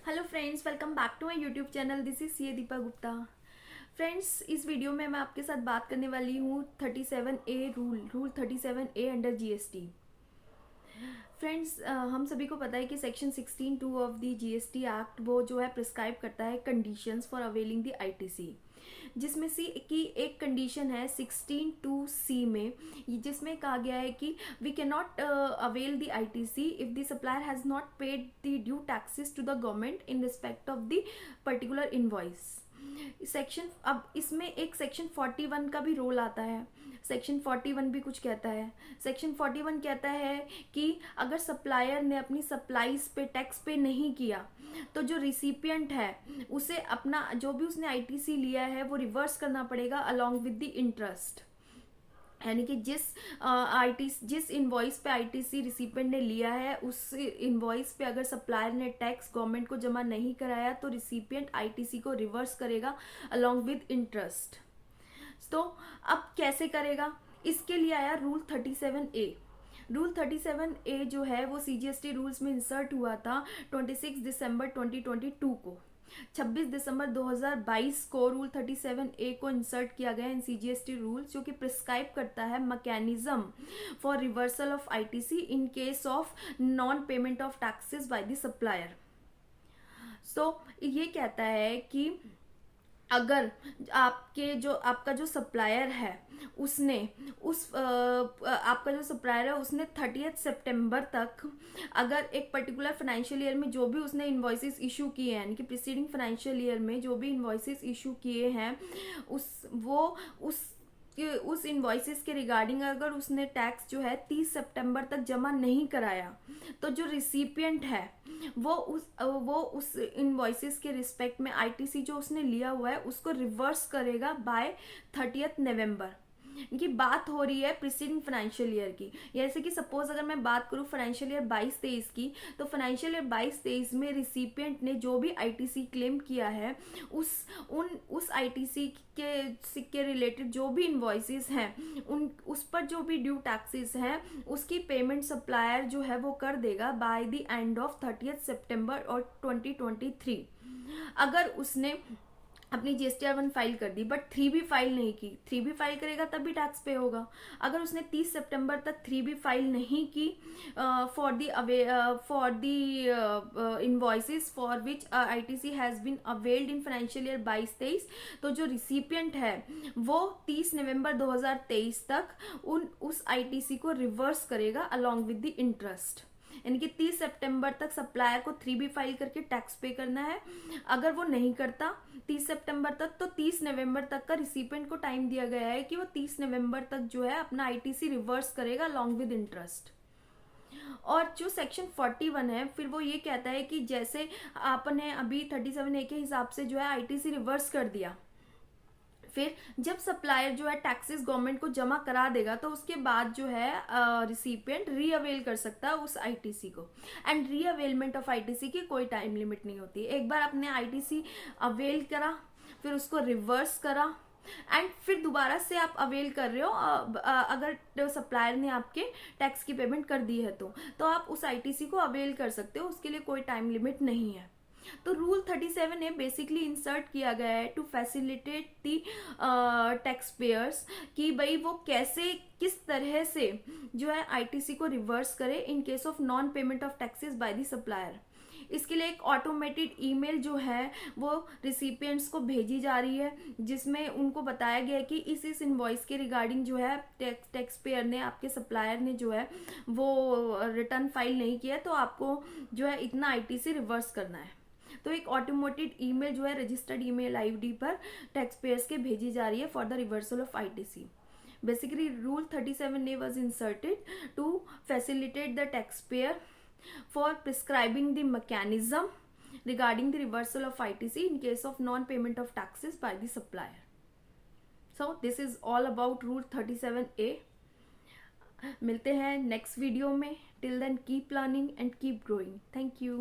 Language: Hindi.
Hello friends, welcome back to my YouTube channel. This is C Deepa Gupta. Friends, इस वीडियो में मैं आपके साथ बात करने वाली हूँ 37A rule 37A under GST. Friends, हम सभी को पता है कि section 16(2) of the GST act वो जो है प्रिस्क्राइब करता है conditions for availing the ITC, जिसमें से की एक कंडीशन है 16(2)(c) में, जिसमें कहा गया है कि we can not avail the ITC if the supplier has not paid the due taxes to the government in respect of the particular invoice. Section अब इसमें एक सेक्शन 41 का भी रोल आता है। सेक्शन 41 भी कुछ कहता है। सेक्शन 41 कहता है कि अगर सप्लायर ने अपनी सप्लाईज पे टैक्स पे नहीं किया तो जो रिसिपिएंट है उसे अपना जो भी उसने आईटीसी लिया है वो रिवर्स करना पड़ेगा अलॉन्ग विद द इंटरेस्ट। यानी कि जिस इनवॉइस पे आईटीसी रिसिपेंट ने लिया है उस इनवॉइस पे अगर सप्लायर ने टैक्स गवर्नमेंट को जमा नहीं कराया तो रिसिपिएंट आईटीसी को रिवर्स करेगा अलोंग विद इंटरेस्ट। तो अब कैसे करेगा, इसके लिए आया रूल 37A। रूल 37A जो है वो सीजीएसटी रूल्स में इंसर्ट हुआ था 26 दिसंबर 2022 को। 26 दिसंबर 2022 को रूल 37A को इंसर्ट किया गया इन सीजीएसटी रूल्स, जो कि प्रिस्क्राइब करता है mechanism for reversal of ITC in case of non payment of taxes by the supplier. So ये कहता है कि अगर आपका जो सप्लायर है उसने आपका जो सप्लायर है उसने 30 सितंबर तक अगर एक पर्टिकुलर फाइनेंशियल ईयर में जो भी उसने इन्वॉइसेस इशू किए हैं, यानी कि प्रीसीडिंग फाइनेंशियल ईयर में जो भी इन्वॉइसेस इशू किए हैं उस इन्वॉइसेस के रिगार्डिंग अगर उसने टैक्स जो है 30 सितंबर तक जमा नहीं कराया तो जो रिसिपिएंट है वो उस इन्वॉइसेस के रिस्पेक्ट में आईटीसी जो उसने लिया हुआ है उसको रिवर्स करेगा बाय 30 नवंबर की बात हो रही है प्रीसीडिंग फाइनेंशियल ईयर की। जैसे कि सपोज अगर मैं बात करूं फाइनेंशियल ईयर 22-23 की, तो फाइनेंशियल ईयर 22-23 में रिसिपिएंट ने जो भी आईटीसी क्लेम किया है उस आईटीसी के रिलेटेड जो भी इन्वॉइसेस हैं उस पर जो भी ड्यू टैक्सेस हैं उसकी पेमेंट सप्लायर जो है वो कर देगा बाय द एंड ऑफ 30 सितंबर और 2023। अगर उसने अपनी जीएसटी-R1 फाइल कर दी बट 3B फाइल नहीं की, 3B फाइल करेगा तब भी टैक्स पे होगा। अगर उसने 30 सितंबर तक 3B फाइल नहीं की for the invoices for which ITC has been availed in financial year 22-23, तो जो रिसिपिएंट है वो 30 नवंबर 2023 तक उस आईटीसी को रिवर्स करेगा अलॉन्ग विद द इंटरेस्ट। यानी कि 30 सितंबर तक सप्लायर को 3B फाइल करके टैक्स पे करना है। अगर वो नहीं करता 30 सितंबर तक तो 30 नवंबर तक का रिसिपेंट को टाइम दिया गया है कि वो 30 नवंबर तक जो है अपना आईटीसी रिवर्स करेगा अलॉन्ग विद इंटरेस्ट। और जो सेक्शन 41 है फिर वो ये कहता है कि जैसे आपने अभी 37A के हिसाब से जो है आईटीसी रिवर्स कर दिया, फिर जब सप्लायर जो है टैक्सेस गवर्नमेंट को जमा करा देगा तो उसके बाद जो है रिसिपिएंट रीअवेल कर सकता है उस आईटीसी को। एंड रीअवेलमेंट ऑफ आईटीसी की कोई टाइम लिमिट नहीं होती। एक बार आपने आईटीसी अवेल करा, फिर उसको रिवर्स करा एंड फिर दोबारा से आप अवेल कर रहे हो, अगर सप्लायर ने आपके टैक्स की पेमेंट कर दी है तो आप उस आईटीसी को अवेल कर सकते हो, उसके लिए कोई टाइम लिमिट नहीं है। तो रूल 37A बेसिकली इंसर्ट किया गया है to facilitate the taxpayers कि भाई वो कैसे किस तरह से जो है आईटीसी को रिवर्स करे इन case of non payment of taxes by the supplier. इसके लिए एक ऑटोमेटेड ईमेल जो है वो रिसिपिएंट्स को भेजी जा रही है, जिसमें उनको बताया गया है कि इस इनवॉइस के रिगार्डिंग जो है टैक्स पेयर ने आपके सप्लायर ने जो है वो रिटर्न फाइल नहीं किया तो आपको जो है इतना आईटीसी रिवर्स करना है। तो एक ऑटोमेटेड ईमेल जो है रजिस्टर्ड ईमेल आईडी पर टैक्स पेयर्स के भेजी जा रही है for the reversal of ITC. Basically rule 37A was inserted to facilitate the taxpayer for prescribing the mechanism regarding the reversal of ITC in case of non-payment of taxes by the supplier. So this is all about Rule 37A. मिलते हैं नेक्स्ट वीडियो में। Till then keep learning and keep growing. Thank you.